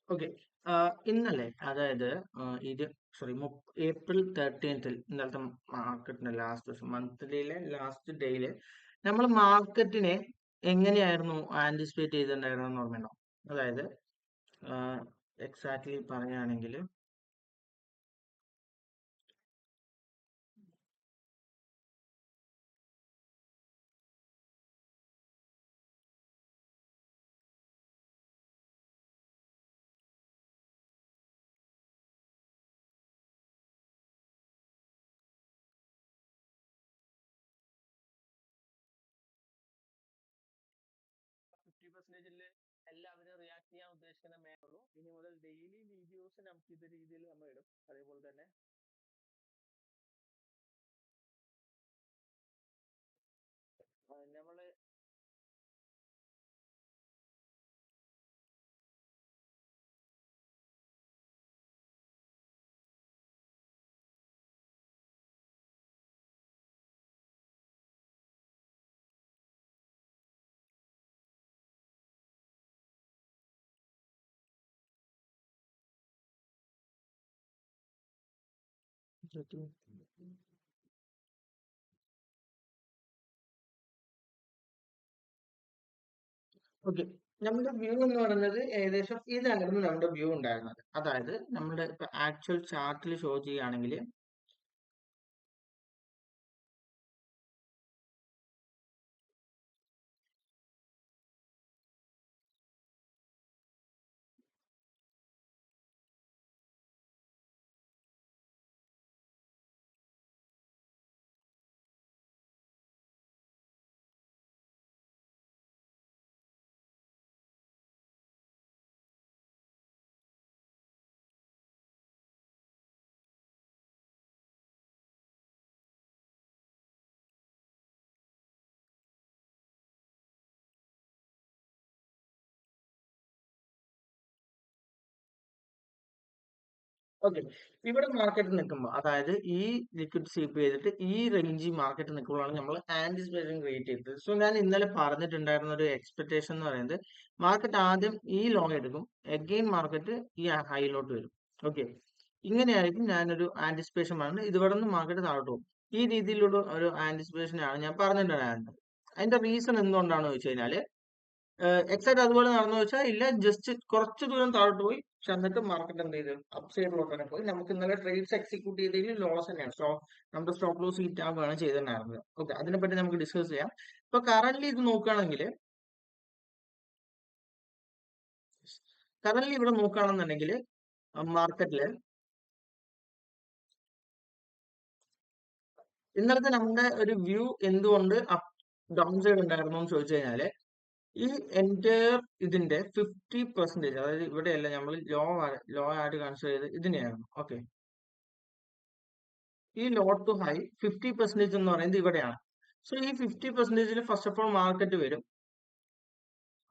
Okay. ഇന്നലെ അതായത് ഇത് സോറി ഏപ്രിൽ 13th ഇന്നലത്തെ മാർക്കറ്റിന്റെ ലാസ്റ്റ് ദിവസം മന്ത്ലിയിലെ ലാസ്റ്റ് ഡേയില് നമ്മൾ മാർക്കറ്റിനെ എങ്ങനെയായിരുന്നു ആന്റിസിപ്പേറ്റ് ചെയ്തിട്ടുണ്ടായിരുന്നെന്ന് ഓർമ്മയുണ്ടോ? അതായത് എക്സാക്ട്ലി പറയുകയാണെങ്കിൽ ഫിഫ്റ്റി പെർസെന്റേജിൽ എല്ലാവരും റിയാക്ട് ചെയ്യാൻ ഉദ്ദേശിക്കുന്ന മേഖലയുള്ളൂ. ഇനി മുതൽ ഡെയിലി വീഡിയോസ് നമുക്ക് ഇത് രീതിയിൽ നമ്മൾ ഇടും. അതേപോലെ തന്നെ നമ്മൾ ഓക്കെ. നമ്മുടെ വ്യൂ എന്ന് പറയുന്നത് ഏകദേശം ഇതായിരുന്നു നമ്മുടെ വ്യൂ ഉണ്ടായിരുന്നത്. അതായത് നമ്മുടെ ഇപ്പൊ ആക്ച്വൽ ചാർട്ടിൽ ഷോ ചെയ്യുകയാണെങ്കിൽ ഓക്കെ, ഇവിടെ മാർക്കറ്റ് നിൽക്കുമ്പോൾ അതായത് ഈ ലിക്വിഡ് സ്വീപ്പ് ചെയ്തിട്ട് ഈ റേഞ്ചിൽ മാർക്കറ്റ് നിൽക്കുമ്പോഴാണ് നമ്മൾ ആന്റിസിപ്പേഷൻ ക്രിയേറ്റ് ചെയ്തത്. സോ ഞാൻ ഇന്നലെ പറഞ്ഞിട്ടുണ്ടായിരുന്ന ഒരു എക്സ്പെക്ടേഷൻ എന്ന് പറയുന്നത് മാർക്കറ്റ് ആദ്യം ഈ ലോ എടുക്കും, എഗെയിൻ മാർക്കറ്റ് ഈ ഹൈയിലോട്ട് വരും. ഓക്കെ, ഇങ്ങനെയായിരിക്കും ഞാനൊരു ആന്റിസിപ്പേഷൻ പറഞ്ഞത്. ഇതിവിടെ നിന്ന് മാർക്കറ്റ് താഴോട്ട് പോകും. ഈ രീതിയിലുള്ള ഒരു ആന്റിസിപ്പേഷനാണ് ഞാൻ പറഞ്ഞിട്ടുണ്ടായിരുന്നത്. അതിന്റെ റീസൺ എന്തുകൊണ്ടാണെന്ന് ചോദിച്ചു കഴിഞ്ഞാല് എക്സാക്ട് അതുപോലെ നടന്നു വെച്ചാൽ ഇല്ല, ജസ്റ്റ് കുറച്ച് ദൂരം താഴോട്ട് പോയി. പക്ഷെ എന്നിട്ട് മാർക്കറ്റ് എന്ത് ചെയ്തു? അപ് സൈഡിലോട്ട് തന്നെ പോയി. നമുക്ക് ഇന്നലെ ട്രേഡ്സ് എക്സിക്യൂട്ട് ചെയ്തതിൽ ലോസ് തന്നെയാണ്. നമ്മുടെ സ്റ്റോപ്പ് ലോസ് ഹിറ്റ് ആവുകയാണ് ചെയ്തിട്ടുണ്ടായിരുന്നത്. ഓക്കെ, അതിനെപ്പറ്റി നമുക്ക് ഡിസ്കസ് ചെയ്യാം. ഇപ്പൊ കറന്റ് ഇത് നോക്കുകയാണെങ്കിൽ ഇവിടെ നോക്കുകയാണെന്നുണ്ടെങ്കിൽ മാർക്കറ്റില് ഇന്നലത്തെ നമ്മുടെ ഒരു വ്യൂ എന്തുകൊണ്ട് ഡൗൺ സൈഡ് ഉണ്ടായിരുന്നു എന്ന് ചോദിച്ചു കഴിഞ്ഞാല് ഈ എൻറ്റയർ ഇതിന്റെ 50%, അതായത് ഇവിടെയല്ല, നമ്മൾ ലോ ആയിട്ട് കൺസിഡർ ചെയ്ത് ഇതിനെയായിരുന്നു. ഓക്കെ, ഈ ലോ ടു ഹൈ 50% എന്ന് പറയുന്നത് ഇവിടെയാണ്. സോ ഈ 50%ൽ ഫസ്റ്റ് ഓഫ് ഓൾ മാർക്കറ്റ് വരും.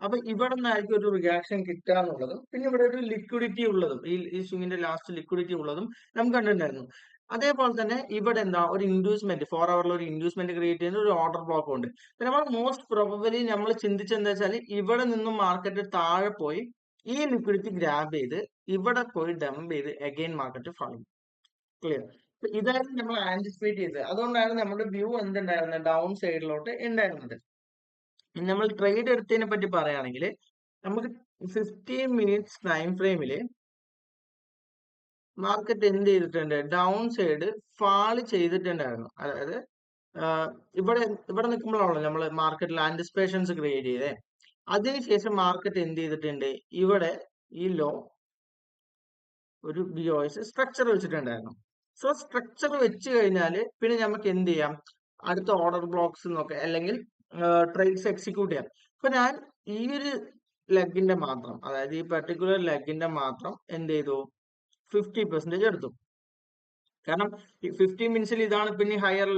അപ്പൊ ഇവിടെ നിന്നായിരിക്കും ഒരു റിയാക്ഷൻ കിട്ടുക എന്നുള്ളതും പിന്നെ ഇവിടെ ഒരു ലിക്വിഡിറ്റി ഉള്ളതും ഈ സ്വിങ്ങിന്റെ ലാസ്റ്റ് ലിക്വിഡിറ്റി ഉള്ളതും നമുക്ക് കണ്ടിട്ടുണ്ടായിരുന്നു. അതേപോലെ തന്നെ ഇവിടെ എന്താ ഒരു ഇൻഡ്യൂസ്മെന്റ് 4 ഹവറിൽ ഒരു ഇൻഡ്യൂസ്മെന്റ് ക്രിയേറ്റ് ചെയ്യുന്ന ഒരു ഓർഡർ ബ്ലോക്ക് ഉണ്ട്. നമ്മൾ മോസ്റ്റ് പ്രോബബലി നമ്മൾ ചിന്തിച്ചെന്താ വെച്ചാൽ ഇവിടെ നിന്നും മാർക്കറ്റ് താഴെ പോയി ഈ ലിക്വിഡിറ്റി ഗ്രാബ് ചെയ്ത് ഇവിടെ പോയി ഡംപ് ചെയ്ത് അഗെയിൻ മാർക്കറ്റ് ഫാൾ. ക്ലിയർ? ഇതായിരുന്നു നമ്മൾ ആന്റിസിപ്പേറ്റ് ചെയ്തത്. അതുകൊണ്ടാണ് നമ്മുടെ വ്യൂ എന്തുണ്ടായിരുന്നത്? ഡൗൺ സൈഡിലോട്ട് ഉണ്ടായിരുന്നത്. ഇനി നമ്മൾ ട്രേഡ് എടുത്തതിനെ പറ്റി പറയുകയാണെങ്കിൽ നമുക്ക് 15 മിനിറ്റ്സ് ടൈം ഫ്രെയിമിൽ മാർക്കറ്റ് എന്ത് ചെയ്തിട്ടുണ്ട്? ഡൗൺ സൈഡ് ഫാള് ചെയ്തിട്ടുണ്ടായിരുന്നു. അതായത് ആഹ് ഇവിടെ ഇവിടെ നിൽക്കുമ്പോഴാണല്ലോ നമ്മൾ മാർക്കറ്റിൽ ആന്റിസിപ്പേഷൻസ് ക്രിയേറ്റ് ചെയ്തേ. അതിനുശേഷം മാർക്കറ്റ് എന്ത് ചെയ്തിട്ടുണ്ട്? ഇവിടെ ഈ ലോ ഒരു BOS സ്ട്രക്ചർ വെച്ചിട്ടുണ്ടായിരുന്നു. സോ സ്ട്രക്ചർ വെച്ച് കഴിഞ്ഞാൽ പിന്നെ നമുക്ക് എന്ത് ചെയ്യാം? അടുത്ത ഓർഡർ ബ്ലോക്സ് നോക്കാം, അല്ലെങ്കിൽ ട്രേഡ്സ് എക്സിക്യൂട്ട് ചെയ്യാം. അപ്പൊ ഞാൻ ഈ ഒരു ലെഗിന്റെ മാത്രം, അതായത് ഈ പെർട്ടിക്കുലർ ലെഗിന്റെ മാത്രം എന്ത് ചെയ്തു? 50% എടുത്തു. കാരണം ഈ 15 മിനിറ്റ്സിൽ ഇതാണ്, പിന്നെ ഹയർ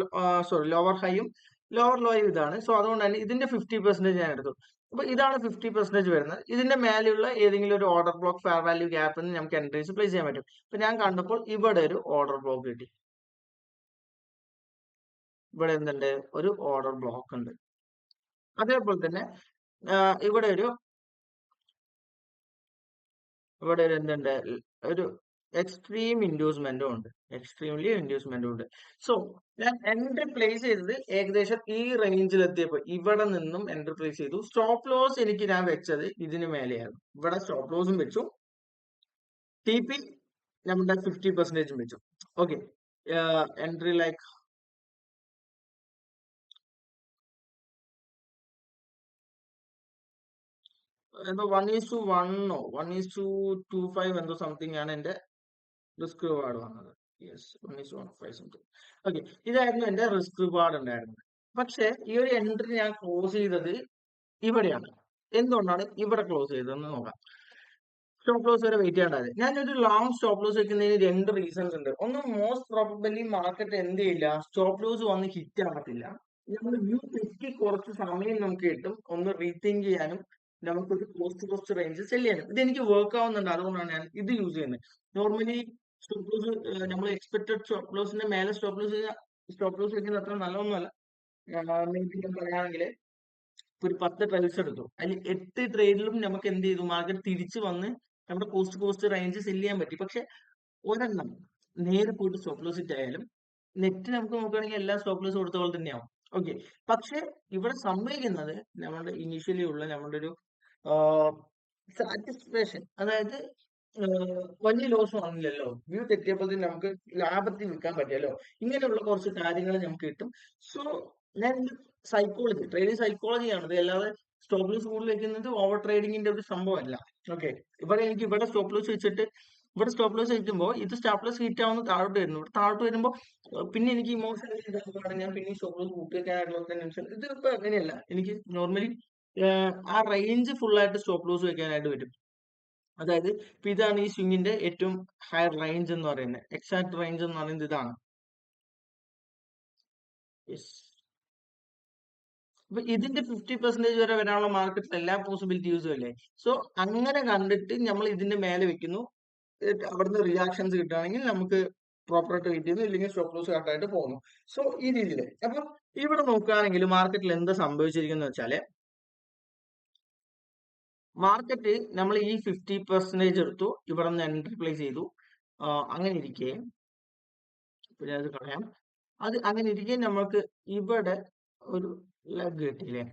സോറി ലോവർ ഹൈയും ലോവർ ലോയും ഇതാണ്. സോ അതുകൊണ്ട് തന്നെ ഇതിന്റെ 50% ഞാൻ എടുത്തു. അപ്പൊ ഇതാണ് 50% വരുന്നത്. ഇതിന്റെ മേലെയുള്ള ഏതെങ്കിലും ഒരു order block fair value gap നമുക്ക് എൻട്രീസ് പ്ലേസ് ചെയ്യാൻ പറ്റും. അപ്പൊ ഞാൻ കണ്ടപ്പോൾ ഇവിടെ ഒരു ഓർഡർ ബ്ലോക്ക് കിട്ടി. ഇവിടെ എന്തുണ്ട്? ഒരു ഓർഡർ ബ്ലോക്ക് ഉണ്ട്. അതേപോലെ തന്നെ ഇവിടെ ഒരു ഇവിടെ ഒരു എന്തുണ്ട്, ഒരു എക്സ്ട്രീം ഇൻഡ്യൂസ്മെന്റും ഉണ്ട്, എക്സ്ട്രീംലി ഇൻഡ്യൂസ്മെന്റും ഉണ്ട്. സോ ഞാൻ എൻട്രി പ്ലേസ് ചെയ്തത് ഏകദേശം ഈ റേഞ്ചിൽ എത്തിയപ്പോൾ ഇവിടെ നിന്നും എൻട്രി പ്ലേസ് ചെയ്തു. സ്റ്റോപ്പ് ലോസ് എനിക്ക് ഞാൻ വെച്ചത് ഇതിന് മേലെയായിരുന്നു. ഇവിടെ സ്റ്റോപ്പ് ലോസും വെച്ചു, ടി പി നമ്മുടെ 50% വെച്ചു. ഓക്കെ, എൻട്രി ലൈക്ക് എന്തോ 1:1 1:25 എന്തോ സംതിങ് ആണ് എന്റെ റിസ്ക് റിവാർഡ് വന്നത്. Yes, 1:1.5 something. ഓക്കെ, ഇതായിരുന്നു എന്റെ റിസ്ക് റിവാർഡ് ഉണ്ടായിരുന്നത്. പക്ഷെ ഈ ഒരു എൻട്രി ഞാൻ ക്ലോസ് ചെയ്തത് ഇവിടെയാണ്. എന്തുകൊണ്ടാണ് ഇവിടെ ക്ലോസ് ചെയ്തതെന്ന് നോക്കാം. സ്റ്റോപ്പ് ലോസ് വരെ വെയിറ്റ് ചെയ്യേണ്ടത്. ഞാനൊരു ലോങ് സ്റ്റോപ്പ് ലോസ് വെക്കുന്നതിന് രണ്ട് റീസൺസ് ഉണ്ട്. ഒന്ന്, മോസ്റ്റ് പ്രോബബലി മാർക്കറ്റ് എന്ത് ചെയ്യില്ല, സ്റ്റോപ്പ് ലോസ് വന്ന് ഹിറ്റ് ആകത്തില്ല. നമ്മൾ വ്യൂ തെറ്റി കുറച്ച് സമയം നമുക്ക് കിട്ടും ഒന്ന് റീതിങ്ക് ചെയ്യാനും നമുക്കൊരു കോസ്റ്റ് റേഞ്ച് സെല് ചെയ്യാനും. ഇത് എനിക്ക് വർക്ക് ആവുന്നുണ്ട്, അതുകൊണ്ടാണ് ഞാൻ ഇത് യൂസ് ചെയ്യുന്നത്. നോർമലി സ്റ്റോപ്പ് ലോസ് നമ്മൾ എക്സ്പെക്ടഡ് സ്റ്റോപ്പ് ലോസിന്റെ മേലെ സ്റ്റോപ്പ് ലോസ് വെക്കുന്നത് അത്ര നല്ലതൊന്നുമല്ല. മേ ബി ഞാൻ പറയുകയാണെങ്കിൽ ഒരു 10 ട്രേഡ്സ് എടുത്തു, അതിൽ 8 ട്രേഡിലും നമുക്ക് എന്ത് ചെയ്തു, മാർക്കറ്റ് തിരിച്ചു വന്ന് നമ്മുടെ കോസ്റ്റ് റേഞ്ച് സെല് ചെയ്യാൻ പറ്റി. പക്ഷെ ഒരെണ്ണം നേരെ പോയിട്ട് സ്റ്റോപ്പ് ലോസ് ഹിറ്റ് ആയാലും നെറ്റ് നമുക്ക് നോക്കുകയാണെങ്കിൽ എല്ലാ സ്റ്റോപ്പ് ലോസ് കൊടുത്ത പോലെ തന്നെയാവും. ഓക്കെ, പക്ഷെ ഇവിടെ സംഭവിക്കുന്നത് നമ്മുടെ ഇനീഷ്യലി ഉള്ള നമ്മുടെ ഒരു സാറ്റിസ്ഫാക്ഷൻ, അതായത് വലിയ ലോസ് വന്നില്ലല്ലോ, വ്യൂ തെറ്റിയപ്പോഴത്തേക്കും നമുക്ക് ലാഭത്തിൽ വിൽക്കാൻ പറ്റിയല്ലോ, ഇങ്ങനെയുള്ള കുറച്ച് കാര്യങ്ങൾ നമുക്ക് കിട്ടും. സോ ഞാൻ സൈക്കോളജി, ട്രേഡിംഗ് സൈക്കോളജിയാണ് ഇത്, അല്ലാതെ സ്റ്റോപ്പ് ലോസ് കൂടുതൽ വെക്കുന്നത് ഓവർ ട്രേഡിങ്ങിന്റെ ഒരു സംഭവമല്ല. ഓക്കെ, ഇവിടെ എനിക്ക് ഇവിടെ സ്റ്റോപ്പ് ലോസ് വെച്ചിട്ട് ഇവിടെ സ്റ്റോപ്പ് ലോസ് വെക്കുമ്പോൾ ഇത് സ്റ്റോപ്പ് ലോസ് ഹിറ്റ് ആവുന്ന താഴോട്ട് വരുന്നു. ഇവിടെ താഴോട്ട് വരുമ്പോൾ പിന്നെ എനിക്ക് ഇമോഷണലി ഞാൻ പിന്നെ സ്റ്റോപ്പ് ലോസ് കൂട്ടിവെക്കാനായിട്ടുള്ള ടെൻഷൻ. ഇത് ഇപ്പൊ അങ്ങനെയല്ല, എനിക്ക് നോർമലി ആ റേഞ്ച് ഫുൾ ആയിട്ട് സ്റ്റോപ്പ് ലോസ് വെക്കാനായിട്ട് പറ്റും. അതായത് ഇപ്പൊ ഇതാണ് ഈ സ്വിങ്ങിന്റെ ഏറ്റവും ഹയർ റേഞ്ച് എന്ന് പറയുന്നത്, എക്സാക്ട് റേഞ്ച് എന്ന് പറയുന്നത് ഇതാണ്. യെസ്, അപ്പൊ ഇതിന്റെ 50% വരെ വരാനുള്ള മാർക്കറ്റിൽ എല്ലാ പോസിബിലിറ്റീസും അല്ലേ. സോ അങ്ങനെ കണ്ടിട്ട് നമ്മൾ ഇതിന്റെ മേലെ വെക്കുന്നു, അവിടുന്ന് റിയാക്ഷൻസ് കിട്ടുകയാണെങ്കിൽ നമുക്ക് പ്രോപ്പറായിട്ട് വെയിറ്റ് ചെയ്യുന്നു, ഇല്ലെങ്കിൽ സ്റ്റോപ്പ് ലോസ് കറക്റ്റായിട്ട് പോകുന്നു. സോ ഈ രീതിയിൽ അപ്പൊ ഇവിടെ നോക്കുകയാണെങ്കിൽ മാർക്കറ്റിൽ എന്താ സംഭവിച്ചിരിക്കുന്നത് വെച്ചാല്, മാർക്കറ്റ് നമ്മൾ ഈ 50% എടുത്തു, ഇവിടെ നിന്ന് എൻട്രി പ്ലേസ് ചെയ്തു. അങ്ങനെ ഇരിക്കെ, പിന്നെ അത് കളയാം. അത് അങ്ങനെ ഇരിക്കെ നമ്മൾക്ക് ഇവിടെ ഒരു ലെഗ് കിട്ടിയില്ലേ,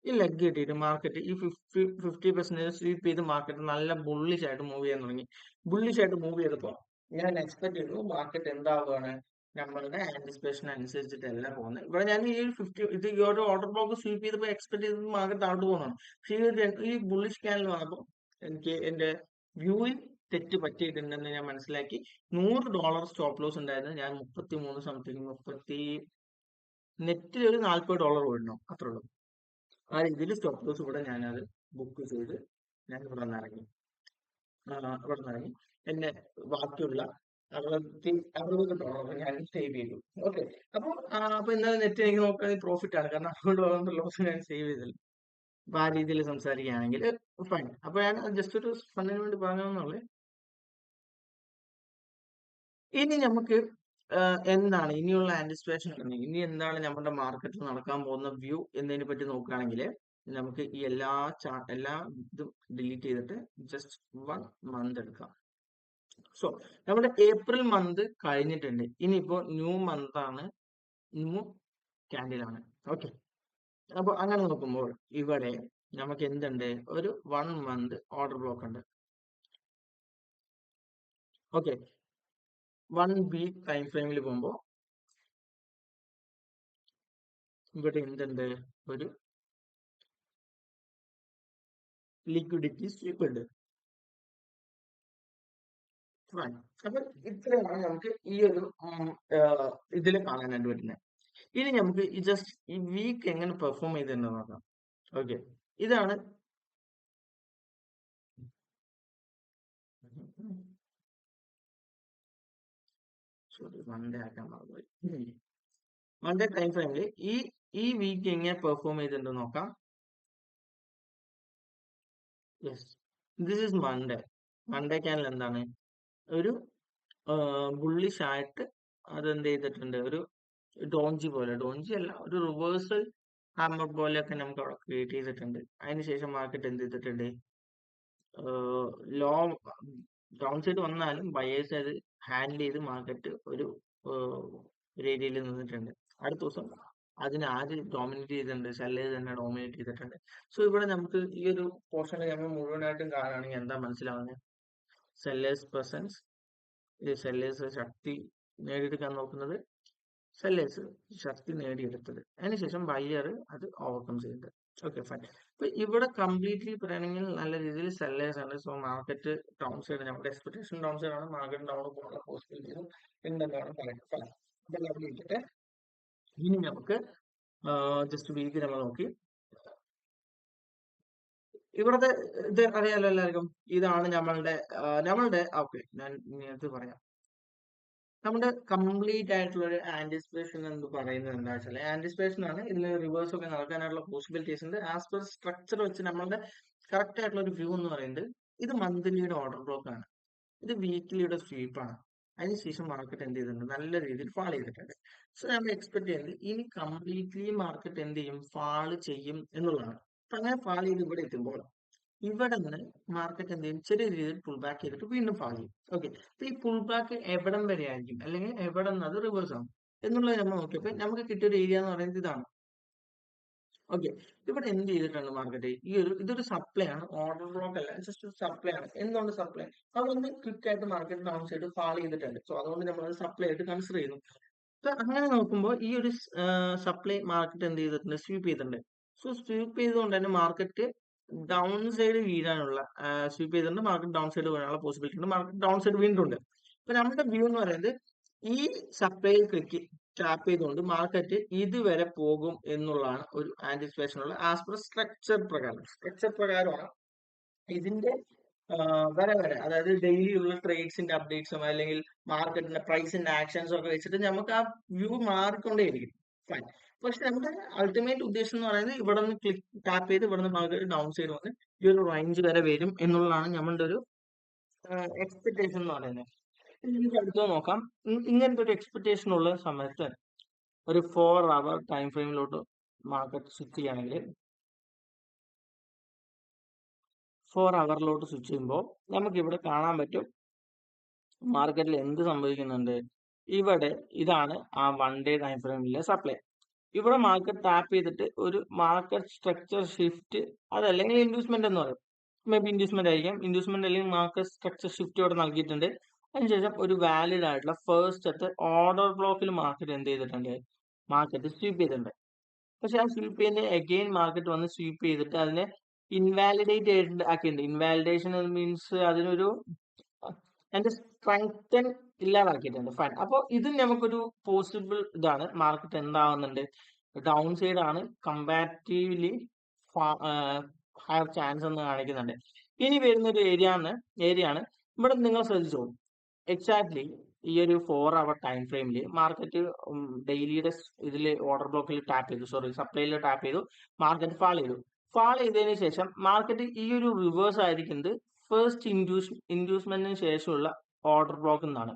ഈ ലെഗ് കിട്ടിയിട്ട് മാർക്കറ്റ് ഈ 50% സ്വീപ്പ് ചെയ്ത് മാർക്കറ്റ് നല്ല ബുള്ളിഷ് ആയിട്ട് മൂവ് ചെയ്യാൻ തുടങ്ങി. ബുള്ളിഷ് ആയിട്ട് മൂവ് ചെയ്തപ്പോൾ ഞാൻ എക്സ്പെക്ട് ചെയ്തു മാർക്കറ്റ് എന്താവുകയാണ്, നമ്മളുടെ ആന്റിസിപ്പേഷൻ അനുസരിച്ചിട്ടല്ല പോകുന്നത്. ഇവിടെ ഞാൻ ഈ 50 ഇത് ഈ ഒരു ഓർഡർ ബ്ലോക്ക് സ്വീപ്പ് ചെയ്തപ്പോൾ എക്സ്പെക്ട് ചെയ്തത് മാർക്കറ്റ് താഴോട്ട് പോകുന്നതാണ്. പക്ഷേ ഈ ബുള്ളിഷ് ക്യാൻഡിൽ വന്നപ്പോൾ എനിക്ക് എന്റെ വ്യൂവിൽ തെറ്റ് പറ്റിയിട്ടുണ്ടെന്ന് ഞാൻ മനസ്സിലാക്കി. $100 സ്റ്റോപ്പ് ലോസ് ഉണ്ടായിരുന്നു. ഞാൻ 33 സംതിങ് നെറ്റിൽ ഒരു $40 പോയിട്ടുണ്ടാവും, അത്രേ ഉള്ളൂ. ആ രീതിയിൽ സ്റ്റോപ്പ് ലോസ് ഇവിടെ ഞാനത് ബുക്ക് ചെയ്ത് ഞാൻ ഇവിടെ നിന്ന് ഇറങ്ങി. ഇവിടെ നിന്ന് ഇറങ്ങി എന്റെ ബാക്കിയുള്ള $60 ഞാൻ സേവ് ചെയ്തു. ഓക്കെ, അപ്പൊ ഇന്നലെ നെറ്റ് എനിക്ക് നോക്കുകയാണെങ്കിൽ പ്രോഫിറ്റ് ആണ്, കാരണം $60 ലോസ് ഞാൻ സേവ് ചെയ്തില്ല. അപ്പൊ ആ രീതിയിൽ സംസാരിക്കുകയാണെങ്കിൽ ഫൈൻ. അപ്പൊ ഞാൻ ജസ്റ്റ് ഒരു ഫണ്ടിന് വേണ്ടി പറഞ്ഞതെന്നുള്ളത്. ഇനി നമുക്ക് എന്താണ് ഇനിയുള്ള ആന്റിസിപ്പേഷൻ, ഇനി എന്താണ് നമ്മുടെ മാർക്കറ്റിൽ നടക്കാൻ പോകുന്ന വ്യൂ എന്നതിനെ പറ്റി നോക്കുകയാണെങ്കിൽ, നമുക്ക് ഈ എല്ലാ ഇതും ഡിലീറ്റ് ചെയ്തിട്ട് ജസ്റ്റ് 1 മന്ത് എടുക്കാം. സോ നമ്മുടെ ഏപ്രിൽ മന്ത് കഴിഞ്ഞിട്ടുണ്ട്, ഇനിയിപ്പോ ന്യൂ മന്ത് ആണ്, ന്യൂ ക്യാൻഡിലാണ്. ഓക്കെ, അപ്പൊ അങ്ങനെ നോക്കുമ്പോൾ ഇവിടെ നമുക്ക് എന്തുണ്ട്, ഒരു 1 മന്ത് ഓർഡർ ബ്ലോക്ക് ഉണ്ട്. ഓക്കെ, 1 വീക്ക് ടൈം ഫ്രെയിമിൽ പോകുമ്പോൾ ഇവിടെ എന്തുണ്ട്, ഒരു ലിക്വിഡിറ്റി സ്വീപ്പ് ഉണ്ട്. അപ്പൊ ഇത്രയാണ് നമുക്ക് ഈ ഒരു ഇതിൽ കാണാനായിട്ട് പറ്റുന്നത്. ഇനി നമുക്ക് ഈ ജസ്റ്റ് ഈ വീക്ക് എങ്ങനെ പെർഫോം ചെയ്തിട്ടുണ്ടെന്ന് നോക്കാം. ഓക്കെ, ഇതാണ് മൺഡേ ആക്കാൻ മറന്നുപോയി. മൺഡേ ടൈം ഫ്രെയിമിൽ ഈ വീക്ക് എങ്ങനെ പെർഫോം ചെയ്തിട്ടുണ്ടെന്ന് നോക്കാം. Yes, this is Monday candle എന്താണ്, ഒരു ബുള്ളിഷ് ആയിട്ട് അതെന്ത് ചെയ്തിട്ടുണ്ട്, ഒരു ഡോഞ്ചി അല്ല, ഒരു റിവേഴ്സൽ ഹാമർ പോലെയൊക്കെ നമുക്ക് അവിടെ ക്രിയേറ്റ് ചെയ്തിട്ടുണ്ട്. അതിനുശേഷം മാർക്കറ്റ് എന്ത് ചെയ്തിട്ടുണ്ട്, ലോ ഡൗൺ സൈഡ് വന്നാലും ബയേഴ്സ് അത് ഹാൻഡിൽ ചെയ്ത് മാർക്കറ്റ് ഒരു ഏരിയയിൽ നിന്നിട്ടുണ്ട്. അടുത്ത ദിവസം അതിന് ആര് ഡോമിനേറ്റ് ചെയ്തിട്ടുണ്ട്? സെല്ലേഴ്സ് തന്നെ ഡോമിനേറ്റ് ചെയ്തിട്ടുണ്ട്. സോ ഇവിടെ നമുക്ക് ഈ ഒരു പോർഷനിൽ നമ്മൾ മുഴുവനായിട്ടും കാണുകയാണെങ്കിൽ എന്താ മനസ്സിലാവുന്നത്? സെല്ലേഴ്സ് പ്രസൻസ്, സെല്ലേഴ്സ് ശക്തി നേടിയെടുക്കാൻ നോക്കുന്നത്, സെല്ലേഴ്സ് ശക്തി നേടിയെടുത്തത്, അതിനുശേഷം ബയ്യർ അത് ഓവർകം ചെയ്യുന്നത്. Okay fine. അപ്പൊ ഇവിടെ കംപ്ലീറ്റ്ലി പറയുകയാണെങ്കിൽ നല്ല രീതിയിൽ സെല്ലേഴ്സ് ആണ്. സോ മാർക്കറ്റ് ഡൗൺ സൈഡ്, നമ്മുടെ എക്സ്പെക്ടേഷൻ ഡൗൺ സൈഡ് ആണ്, മാർക്കറ്റ് ഡൗൺ പോകാനുള്ള പോസിബിലിറ്റീസും ഉണ്ടെന്നാണ് പറയുന്നത്. ഫൈൻ. അപ്പൊ അവിടെ ഇരിക്കട്ടെ. ഇനി നമുക്ക് ജസ്റ്റ് വീക്ക് നമ്മൾ നോക്കി. ഇവിടുത്തെ ഇത് അറിയാലോ എല്ലാവർക്കും. ഇതാണ് നമ്മളുടെ ഓക്കെ, ഞാൻ നേരത്തെ പറയാം. നമ്മുടെ കംപ്ലീറ്റ് ആയിട്ടുള്ള ഒരു ആന്റിസിപ്പേഷൻ എന്ന് പറയുന്നത് എന്താ വെച്ചാൽ, ആന്റിസിപ്പേഷൻ ആണ് ഇതിൽ റിവേഴ്സ് ഒക്കെ നടക്കാനായിട്ടുള്ള പോസിബിലിറ്റീസ് ഉണ്ട്. ആസ് പെർ സ്ട്രക്ചർ വെച്ച് നമ്മളുടെ കറക്റ്റ് ആയിട്ടുള്ള ഒരു വ്യൂ എന്ന് പറയുന്നത് ഇത് മന്ത്ലിയുടെ ഓർഡർ ബ്ലോക്ക് ആണ്, ഇത് വീക്ക്ലിയുടെ സ്വീപ്പ് ആണ്. അതിനുശേഷം മാർക്കറ്റ് എന്ത് ചെയ്തിട്ടുണ്ട്? നല്ല രീതിയിൽ ഫാൾ ചെയ്തിട്ടുണ്ട്. സോ നമ്മൾ എക്സ്പെക്ട് ചെയ്യുന്നത് ഇനി കംപ്ലീറ്റ്ലി മാർക്കറ്റ് എന്ത് ചെയ്യും? ഫാൾ ചെയ്യും എന്നുള്ളതാണ്. അപ്പൊ അങ്ങനെ ഫാൾ ചെയ്ത് ഇവിടെ എത്തുമ്പോൾ ഇവിടെ നിന്ന് മാർക്കറ്റ് എന്ത് ചെയ്യും? ചെറിയ രീതിയിൽ പുൾ ബാക്ക് ചെയ്തിട്ട് വീണ്ടും ഫാൾ ചെയ്യും. ഓക്കെ, അപ്പൊ ഈ പുൾ ബാക്ക് എവിടം വരെ ആയിരിക്കും, അല്ലെങ്കിൽ എവിടെ നിന്ന് അത് റിവേഴ്സ് ആവും എന്നുള്ളത് നമ്മൾ നോക്കിയപ്പോൾ നമുക്ക് കിട്ടിയ ഒരു ഏരിയ എന്ന് പറയുന്നത് ഇതാണ്. ഓക്കെ, ഇവിടെ എന്ത് ചെയ്തിട്ടുണ്ട് മാർക്കറ്റ്? ഇതൊരു സപ്ലൈ ആണ്, ഓർഡർ ബ്ലോക്ക് അല്ല, ജസ്റ്റ് ഒരു സപ്ലൈ ആണ്. എന്തുകൊണ്ട് സപ്ലൈ? അതുകൊണ്ട് ക്വിക്ക് ആയിട്ട് മാർക്കറ്റ് ഡൗൺ സൈഡ് ഫാൾ ചെയ്തിട്ടുണ്ട്. സോ അതുകൊണ്ട് നമ്മൾ അത് സപ്ലൈ ആയിട്ട് കൺസിഡർ ചെയ്യുന്നു. അപ്പൊ അങ്ങനെ നോക്കുമ്പോൾ ഈ ഒരു സപ്ലൈ മാർക്കറ്റ് എന്ത് ചെയ്തിട്ടുണ്ട്? സ്വീപ്പ് ചെയ്തിട്ടുണ്ട്. സോ സ്വീപ്പ് ചെയ്തുകൊണ്ട് തന്നെ മാർക്കറ്റ് ഡൗൺ സൈഡ് വീഴാനുള്ള, സ്വീപ്പ് ചെയ്തിട്ടുണ്ട്, മാർക്കറ്റ് ഡൗൺ സൈഡ് വീഴാനുള്ള പോസിബിലിറ്റി ഉണ്ട്. മാർക്കറ്റ് ഡൗൺ സൈഡ് വീണിട്ടുണ്ട്. അപ്പൊ നമ്മുടെ വ്യൂ എന്ന് പറയുന്നത് ഈ സപ്ലൈ ക്ലിക്ക് ടാപ്പ് ചെയ്തുകൊണ്ട് മാർക്കറ്റ് ഇതുവരെ പോകും എന്നുള്ളതാണ് ഒരു ആന്റിസിപ്പേഷൻ ഉള്ള ആസ് പെർ സ്ട്രക്ചർ പ്രകാരമാണ് ഇതിന്റെ വരെ അതായത് ഡെയിലി ഉള്ള ട്രേഡ്സിന്റെ അപ്ഡേറ്റ്സും അല്ലെങ്കിൽ മാർക്കറ്റിന്റെ പ്രൈസിന്റെ ആക്ഷൻസും ഒക്കെ വെച്ചിട്ട് നമുക്ക് ആ വ്യൂ മാറിക്കൊണ്ടേയിരിക്കും. ഫൈൻ. പക്ഷെ നമ്മുടെ അൾട്ടിമേറ്റ് ഉദ്ദേശം എന്ന് പറയുന്നത് ഇവിടെ നിന്ന് ക്ലിക്ക് ടാപ്പ് ചെയ്ത് ഇവിടെ നിന്ന് മാർക്കറ്റ് ഡൗൺ സൈഡ് വന്ന് ഈ ഒരു റേഞ്ച് വരെ വരും എന്നുള്ളതാണ് നമ്മളുടെ ഒരു എക്സ്പെക്ടേഷൻ എന്ന് പറയുന്നത്. നമുക്ക് അടുത്ത് നോക്കാം. ഇങ്ങനത്തെ ഒരു എക്സ്പെക്ടേഷൻ ഉള്ള സമയത്ത് ഒരു 4 അവർ ടൈം ഫ്രെയിമിലോട്ട് മാർക്കറ്റ് സ്വിച്ച് ചെയ്യുകയാണെങ്കിൽ 4 അവറിലോട്ട് സ്വിച്ച് ചെയ്യുമ്പോൾ നമുക്ക് ഇവിടെ കാണാൻ പറ്റും മാർക്കറ്റിൽ എന്ത് സംഭവിക്കുന്നുണ്ട്. ഇവിടെ ഇതാണ് ആ 1 ഡേ ടൈം ഫ്രെയിമിലെ സപ്ലൈ. ഇവിടെ മാർക്കറ്റ് ടാപ്പ് ചെയ്തിട്ട് ഒരു മാർക്കറ്റ് സ്ട്രക്ചർ ഷിഫ്റ്റ്, അതല്ലെങ്കിൽ ഇൻഡ്യൂസ്മെന്റ് എന്ന് പറയും, മേ ബി ഇൻഡ്യൂസ്മെന്റ് ആയിരിക്കാം. ഇൻഡ്യൂസ്മെന്റ് അല്ലെങ്കിൽ മാർക്കറ്റ് സ്ട്രക്ചർ ഷിഫ്റ്റ് ഇവിടെ നൽകിയിട്ടുണ്ട്. അതിനുശേഷം ഒരു വാലിഡ് ആയിട്ടുള്ള ഫസ്റ്റ് ഓർഡർ ബ്ലോക്കിൽ മാർക്കറ്റ് എന്ത് ചെയ്തിട്ടുണ്ട്? മാർക്കറ്റ് സ്വീപ്പ് ചെയ്തിട്ടുണ്ട്. പക്ഷെ ആ സ്വീപ്പ് ചെയ്യുന്ന അഗെയിൻ മാർക്കറ്റ് വന്ന് സ്വീപ്പ് ചെയ്തിട്ട് അതിനെ ഇൻവാലിഡേറ്റ് ആക്കിയിട്ടുണ്ട്. ഇൻവാലിഡേഷൻ മീൻസ് അതിനൊരു അതിന്റെ സ്ട്രെങ്തൻ ഇല്ലാതാക്കിയിട്ടുണ്ട്. ഫൈൻ. അപ്പോൾ ഇത് നമുക്കൊരു പോസിബിൾ ഇതാണ്. മാർക്കറ്റ് എന്താവുന്നുണ്ട്? ഡൗൺ സൈഡ് ആണ് കമ്പാരിറ്റീവ്ലി ഹയർ ചാൻസ് എന്ന് കാണിക്കുന്നുണ്ട്. ഇനി വരുന്ന ഒരു ഏരിയ ആണ് ഇവിടെ നിങ്ങൾ ശ്രദ്ധിച്ചോ, എക്സാക്ട്ലി ഈ ഒരു 4 അവർ ടൈം ഫ്രെയിമിൽ മാർക്കറ്റ് ഡെയിലിയുടെ ഇതിൽ ഓർഡർ ബ്ലോക്കിൽ ടാപ്പ് ചെയ്തു, സപ്ലൈയിൽ ടാപ്പ് ചെയ്തു, മാർക്കറ്റ് ഫാൾ ചെയ്തതിന് ശേഷം മാർക്കറ്റ് ഈ ഒരു റിവേഴ്സ് ആയിരിക്കുന്നത് ഫസ്റ്റ് ഇൻഡ്യൂസ്മെന്റിന് ശേഷമുള്ള ഓർഡർ ബ്ലോക്ക് എന്നാണ്.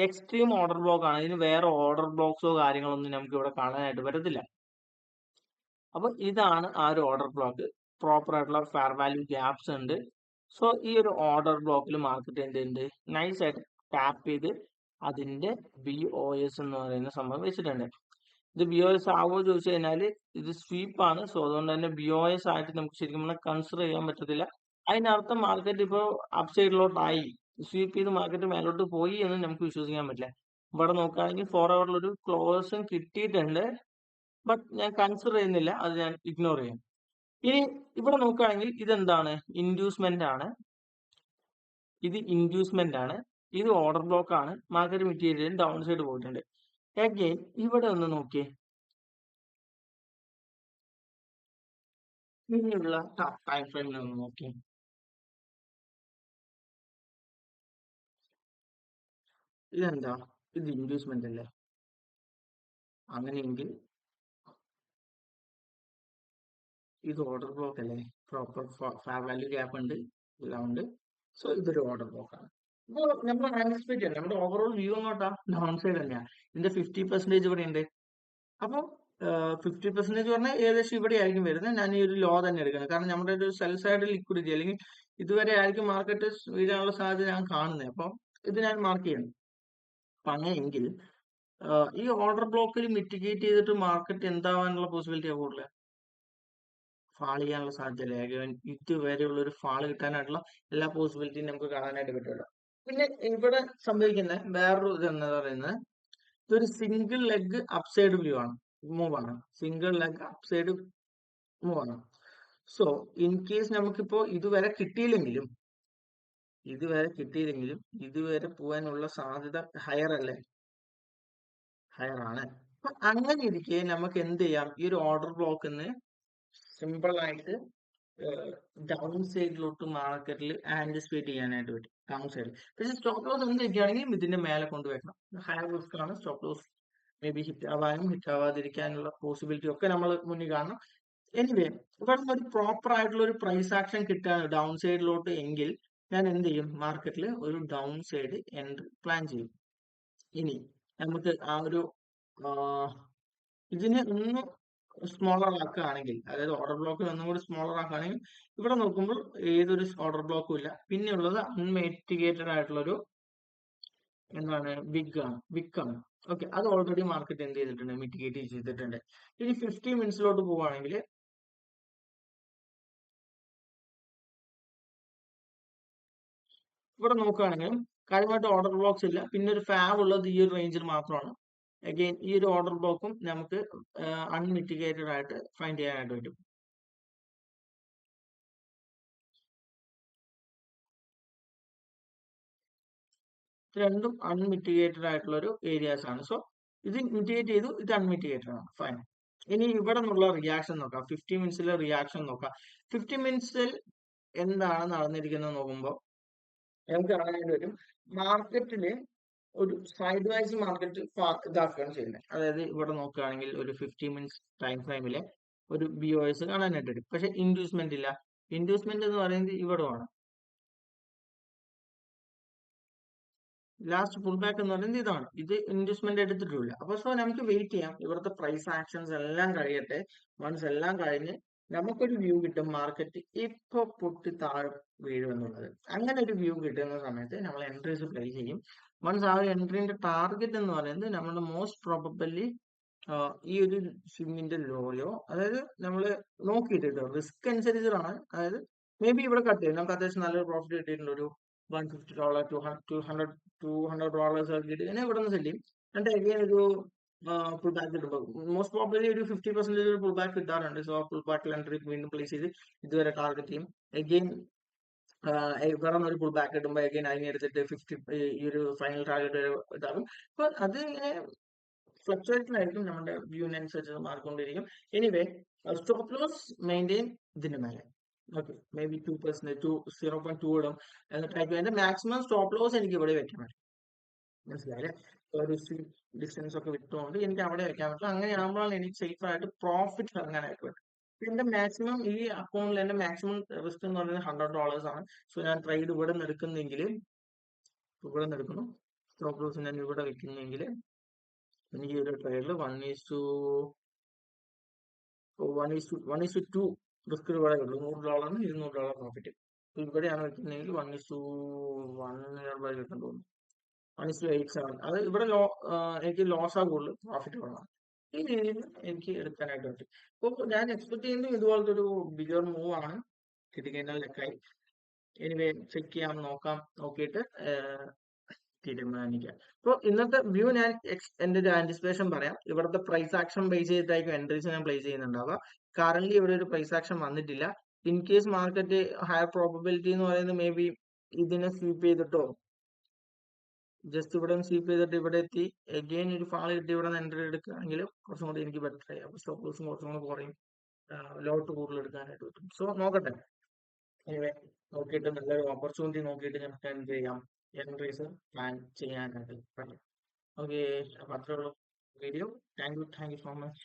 എക്സ്ട്രീം ഓർഡർ ബ്ലോക്ക് ആണ്. ഇതിന് വേറെ ഓർഡർ ബ്ലോക്സോ കാര്യങ്ങളൊന്നും നമുക്ക് ഇവിടെ കാണാനായിട്ട് വരത്തില്ല. അപ്പൊ ഇതാണ് ആ ഒരു ഓർഡർ ബ്ലോക്ക്. പ്രോപ്പർ ആയിട്ടുള്ള ഫെയർ വാല്യൂ ഗ്യാപ്സ് ഉണ്ട്. സോ ഈ ഒരു ഓർഡർ ബ്ലോക്കിൽ മാർക്കറ്റ് എന്തുണ്ട്? നൈസ് ആയിട്ട് ടാപ്പ് ചെയ്ത് അതിന്റെ BOS എന്ന് പറയുന്ന സംഭവം വെച്ചിട്ടുണ്ട്. ഇത് BOS ആവോ ചോദിച്ചു കഴിഞ്ഞാൽ ഇത് സ്വീപ്പ് ആണ്. സോ അതുകൊണ്ട് തന്നെ BOS ആയിട്ട് നമുക്ക് ശരിക്കും പറഞ്ഞാൽ കൺസിഡർ ചെയ്യാൻ പറ്റത്തില്ല. അതിനർത്ഥം മാർക്കറ്റ് ഇപ്പോൾ അപ്സൈഡിലോട്ടായി, സ്വീപ്പ് ചെയ്ത് മാർക്കറ്റ് മേലോട്ട് പോയി എന്ന് നമുക്ക് വിശ്വസിക്കാൻ പറ്റില്ല. ഇവിടെ നോക്കുകയാണെങ്കിൽ 4 അവറിൽ ഒരു ക്ലോസും കിട്ടിയിട്ടുണ്ട്. ബട്ട് ഞാൻ കൺസിഡർ ചെയ്യുന്നില്ല, അത് ഞാൻ ഇഗ്നോർ ചെയ്യും. ഇനി ഇവിടെ നോക്കുകയാണെങ്കിൽ ഇതെന്താണ്? ഇൻഡ്യൂസ്മെന്റ് ആണ്. ഇത് ഓർഡർ ബ്ലോക്ക് ആണ്. മാർക്കറ്റ് മെറ്റീരിയൽ ഡൗൺ സൈഡ് പോയിട്ടുണ്ട്. അഗെയിൻ ഇവിടെ ഒന്ന് നോക്കിയേ, ഇനിയുള്ള ടൈം ഫ്രെയിമിൽ ഒന്ന് നോക്കിയേ. ഇതെന്താ? ഇത് ഇൻഡ്യൂസ്മെന്റ് അല്ലേ? അങ്ങനെയെങ്കിൽ ഇത് ഓർഡർ ബ്ലോക്ക് അല്ലേ? പ്രോപ്പർ ഫെയർ വാല്യൂ ഗ്യാപ്പ് ഉണ്ട്, എല്ലാം ഉണ്ട്. സോ ഇതൊരു ഓർഡർ ബ്ലോക്ക് ആണ്. അപ്പോൾ നമ്മൾ ആൻറ്റിസിപ്പേറ്റ് ചെയ്യണം. നമ്മുടെ ഓവറോൾ വ്യൂ അങ്ങോട്ടാ ഡൗൺ സൈഡ് തന്നെയാണ്. ഇതിന്റെ 50% ഇവിടെ ഉണ്ട്. അപ്പോൾ 50% പറഞ്ഞാൽ ഏകദേശം ഇവിടെ ആയിരിക്കും വരുന്നത്. ഞാൻ ഈ ഒരു ലോ തന്നെ എടുക്കുന്നത്, കാരണം നമ്മുടെ ഒരു സെൽ സൈഡ് ലിക്വിഡിറ്റി അല്ലെങ്കിൽ ഇതുവരെ ആയിരിക്കും മാർക്കറ്റ് വീഴാനുള്ള സാധ്യത ഞാൻ കാണുന്നത്. അപ്പം ഇത് ഞാൻ മാർക്ക് ചെയ്യണം. അപ്പൊ അങ്ങനെയെങ്കിൽ ഈ ഓർഡർ ബ്ലോക്കിൽ മിറ്റിഗേറ്റ് ചെയ്തിട്ട് മാർക്കറ്റ് എന്താവാനുള്ള പോസിബിലിറ്റിയാണ് കൂടുതൽ? ഫാൾ ചെയ്യാനുള്ള സാധ്യതയില്ല. ഇതുവരെയുള്ള ഒരു ഫാള് കിട്ടാനായിട്ടുള്ള എല്ലാ പോസിബിലിറ്റിയും നമുക്ക് കാണാനായിട്ട് പറ്റുമല്ലോ. പിന്നെ ഇവിടെ സംഭവിക്കുന്ന വേറൊരു ഇത് എന്താ പറയുന്നത്, ഇതൊരു സിംഗിൾ ലെഗ് അപ്സൈഡ് വ്യൂ ആണ്, മൂവ് ആണ്. സിംഗിൾ ലെഗ് അപ്സൈഡ് മൂവ് ആണ്. സോ ഇൻ കേസ് നമുക്കിപ്പോ ഇതുവരെ കിട്ടിയില്ലെങ്കിലും ഇതുവരെ പോകാനുള്ള സാധ്യത ഹയർ അല്ലേ? ഹയർ ആണ്. അപ്പൊ അങ്ങനെ ഇരിക്കെ നമുക്ക് എന്ത് ചെയ്യാം? ഈ ഒരു ഓർഡർ ബ്ലോക്കിന്ന് സിമ്പിൾ ആയിട്ട് ഡൗൺ സൈഡിലോട്ട് മാർക്കറ്റിൽ ആന്റിസിപ്പേറ്റ് ചെയ്യാനായിട്ട് പറ്റും. ഡൗൺ സൈഡിൽ. പക്ഷെ സ്റ്റോപ്പ് ലോസ് എന്തൊക്കെയാണെങ്കിലും ഇതിന്റെ മേലെ കൊണ്ടുവരണം. ഹയർ റിസ്ക് ആണ് stop loss. Maybe hit ആവാനും ഹിറ്റ് ആവാതിരിക്കാനുള്ള പോസിബിലിറ്റി ഒക്കെ നമ്മൾ മുന്നിൽ കാണണം. എനിവേ, ഇവിടെ ഒരു പ്രോപ്പർ ആയിട്ടുള്ള ഒരു പ്രൈസ് ആക്ഷൻ കിട്ടുകയാണ് ഡൗൺ സൈഡിലോട്ട് എങ്കിൽ ഞാൻ എന്ത് ചെയ്യും? മാർക്കറ്റിൽ ഒരു ഡൗൺ സൈഡ് എൻട്രി പ്ലാൻ ചെയ്യും. ഇനി നമുക്ക് ആ ഒരു ഇതിനെ ഒന്ന് സ്മോളർ ആക്കുകയാണെങ്കിൽ, അതായത് ഓർഡർ ബ്ലോക്ക് ഒന്നും കൂടി സ്മോളർ ആക്കുകയാണെങ്കിൽ, ഇവിടെ നോക്കുമ്പോൾ ഏതൊരു ഓർഡർ ബ്ലോക്കും ഇല്ല. പിന്നെയുള്ളത് അൺമിറ്റിഗേറ്റഡ് ആയിട്ടുള്ള ഒരു എന്താണ് വിക്കാണ്. ഓക്കെ, അത് ഓൾറെഡി മാർക്കറ്റ് എന്ത് ചെയ്തിട്ടുണ്ട്? മിറ്റിഗേറ്റ് ചെയ്തിട്ടുണ്ട്. ഇനി 50 മിനിറ്റ്സിലോട്ട് പോവുകയാണെങ്കിൽ ഇവിടെ നോക്കുകയാണെങ്കിൽ കാര്യമായിട്ട് ഓർഡർ ബ്ലോക്സ് ഇല്ല. പിന്നെ ഒരു ഫാവ് ഉള്ളത് ഈ ഒരു റേഞ്ചിൽ മാത്രമാണ്. അഗെയിൻ ഈ ഒരു ഓർഡർ ബ്ലോക്കും നമുക്ക് അൺമിറ്റിഗേറ്റഡ് ആയിട്ട് ഫൈൻഡ് ചെയ്യാനായിട്ട് പറ്റും. രണ്ടും അൺമിറ്റിഗേറ്റഡ് ആയിട്ടുള്ള ഒരു ഏരിയാസ് ആണ്. സോ ഇത് മിറ്റിഗേറ്റ് ചെയ്തു, ഇത് അൺമിറ്റിഗേറ്റഡ് ആണ്. ഫൈൻ. ഇനി ഇവിടെ നിന്നുള്ള റിയാക്ഷൻ നോക്കാം. 50 മിനിറ്റ്സിലെ റിയാക്ഷൻ നോക്കാം. 50 മിനിറ്റ്സിൽ എന്താണ് നടന്നിരിക്കുന്നത് നോക്കുമ്പോൾ നമുക്ക് കാണാനായിട്ട് പറ്റും, മാർക്കറ്റില് ഒരു സൈഡ് വൈസ് മാർക്കറ്റ് ഇതാക്കുകയാണ് ചെയ്യുന്നത്. അതായത് ഇവിടെ നോക്കുകയാണെങ്കിൽ ഒരു 50 മിനിറ്റ്സ് ടൈം ഫ്രെയിമിലെ ഒരു BOS കാണാനായിട്ട് പറ്റും. പക്ഷെ ഇൻഡ്യൂസ്മെന്റ് ഇല്ല. ഇൻഡ്യൂസ്മെന്റ് എന്ന് പറയുന്നത് ഇവിടെ ആണ്. ലാസ്റ്റ് പുൾ ബാക്ക് എന്ന് പറയുന്നത് ഇതാണ്. ഇത് ഇൻവെസ്റ്റ്മെന്റ് എടുത്തിട്ടില്ല. അപ്പൊ സോ നമുക്ക് വെയിറ്റ് ചെയ്യാം. ഇവിടുത്തെ പ്രൈസ് ആക്ഷൻസ് എല്ലാം കഴിയട്ടെ. വൺസ് എല്ലാം കഴിഞ്ഞ് നമുക്കൊരു വ്യൂ കിട്ടും മാർക്കറ്റ് ഇപ്പൊ പൊട്ടി താഴെ വീഴുമെന്നുള്ളത്. അങ്ങനെ ഒരു വ്യൂ കിട്ടുന്ന സമയത്ത് നമ്മൾ എൻട്രീസ് പ്ലേ ചെയ്യും. വൺസ് ആ ഒരു എൻട്രീന്റെ ടാർഗറ്റ് എന്ന് പറയുന്നത് നമ്മുടെ മോസ്റ്റ് പ്രോബബിളി ഈ ഒരു സ്വിങ്ങിന്റെ ലോയോ, അതായത് നമ്മൾ നോക്കിയിട്ട് റിസ്ക് അനുസരിച്ചിട്ടാണ്. അതായത് മേ ബി ഇവിടെ കട്ട് ചെയ്യും. നമുക്ക് അത്യാവശ്യം നല്ലൊരു പ്രോഫിറ്റ് കിട്ടിയിട്ടുണ്ട്. ഒരു $150, $200 ഒക്കെ കിട്ടി കഴിഞ്ഞാൽ ഇവിടെ നിന്ന് സെല് ചെയ്യും. എന്നിട്ട് അഗെയിൻ ഒരു പുൾ ബാക്ക് കിട്ടുമ്പോൾ മോസ്റ്റ് പ്രോബ്ലി ഒരു 50% പുൾ ബാക്ക് കിട്ടാറുണ്ട്. സോ പുൾ ബാക്കിൽ എൻട്രി വീണ്ടും പ്ലേസ് ചെയ്ത് ഇതുവരെ ടാർഗറ്റ് ചെയ്യും. അഗെയിൻ ഇവിടെ നിന്ന് ഒരു പുൾ ബാക്ക് കിട്ടുമ്പോൾ അഗെയിൻ അതിനെടുത്തിട്ട് 50 ഈ ഒരു ഫൈനൽ ടാർഗറ്റ് വരെ ഇതാകും. അപ്പൊ അത് ഇങ്ങനെ ഫ്ലക്ച്വേഷൻ ആയിരിക്കും. നമ്മുടെ വ്യൂവിനനുസരിച്ച് മാറിക്കൊണ്ടിരിക്കും. എനിവേ, സ്റ്റോപ്പ് ലോസ് മെയിൻറ്റെയിൻ ഇതിന്റെ മേലെ. ഓക്കെ, മേ ബി 2%, 0.2 ഇടും. എന്നിട്ട് അതിന്റെ മാക്സിമം സ്റ്റോപ്പ് ലോസ് എനിക്ക് ഇവിടെ വെക്കാൻ പറ്റും. മനസ്സിലായില്ലേ? ഒരു ഡിസ്റ്റൻസ് ഒക്കെ വിട്ടുകൊണ്ട് എനിക്ക് അവിടെ വെക്കാൻ പറ്റും. അങ്ങനെയാകുമ്പോഴാണ് എനിക്ക് സേഫ് ആയിട്ട് പ്രോഫിറ്റ് ഇറങ്ങാനായിട്ട് പറ്റും. എന്റെ മാക്സിമം ഈ അക്കൗണ്ടിൽ എന്റെ മാക്സിമം റിസ്ക് എന്ന് പറയുന്നത് $100 ആണ്. സോ ഞാൻ ട്രേഡ് ഇവിടെ നിന്ന് എടുക്കുന്നെങ്കിൽ, ഇവിടെ നിന്ന് എടുക്കുന്നു, സ്റ്റോപ്പ് ലോസ് ഞാൻ ഇവിടെ വെക്കുന്നെങ്കിൽ എനിക്ക് ഒരു ട്രേഡിൽ 1:2 റിസ്ക് ഇവിടെ കിട്ടും. $100, $200 പ്രോഫിറ്റ്. ഇവിടെയാണ് വെക്കുന്നതെങ്കിൽ 1:1 നിയർ കിട്ടും തോന്നുന്നു. 1:87. അത് ഇവിടെ എനിക്ക് ലോസ് ആ കൂടുതൽ, പ്രോഫിറ്റ് കുറവാണ്. ഈ രീതിയിൽ എനിക്ക് എടുക്കാനായിട്ട് പറ്റും. അപ്പോൾ ഞാൻ എക്സ്പെക്ട് ചെയ്യുന്നത് ഇതുപോലത്തെ ഒരു ബിഗർ മൂവ് ആണ്. കിട്ടിക്കഴിഞ്ഞാൽ ലെക്കായി. എനിവേ, ചെക്ക് ചെയ്യാം, നോക്കിയിട്ട് തീരുമാനിക്കാം. അപ്പോൾ ഇന്നത്തെ വ്യൂ ഞാൻ എന്റെ ഒരു ആന്റിസിപ്പേഷൻ പറയാം. ഇവിടുത്തെ പ്രൈസ് ആക്ഷൻ ബേസ് ചെയ്തിട്ടായിരിക്കും എൻട്രീസ് ഞാൻ പ്ലേസ് ചെയ്യുന്നുണ്ടാവുക. കറന്റ് ഇവിടെ ഒരു പ്രൈസ് ആക്ഷൻ വന്നിട്ടില്ല. In case market higher probability എന്ന് പറയുന്നത് മേ ബി ഇതിനെ സ്വീപ്പ് ചെയ്തിട്ടോ, ജസ്റ്റ് ഇവിടെ സ്വീപ്പ് ചെയ്തിട്ട് ഇവിടെ എത്തി അഗെയിൻ ഒരു ഫാൾ കിട്ടി ഇവിടെ നിന്ന് എൻട്രി എടുക്കുകയാണെങ്കിൽ കുറച്ചും കൂടി എനിക്ക് ബെറ്റർ ആയി. അപ്പോൾ സ്റ്റോപ്പ് ലോസും കുറച്ചും കൂടി കുറയും, ലോട്ട് കൂടുതൽ എടുക്കാനായിട്ട് പറ്റും. സോ നോക്കട്ടെ. എനിവേ, നോക്കിയിട്ട് നല്ലൊരു ഓപ്പർച്യൂണിറ്റി നോക്കിയിട്ട് നമുക്ക് എന്ത് ചെയ്യാം, എൻട്രീസ് പ്ലാൻ ചെയ്യാനായിട്ട് പറ്റും. ഓക്കെ, അപ്പൊ അത്രയുള്ള video. Thank you so much.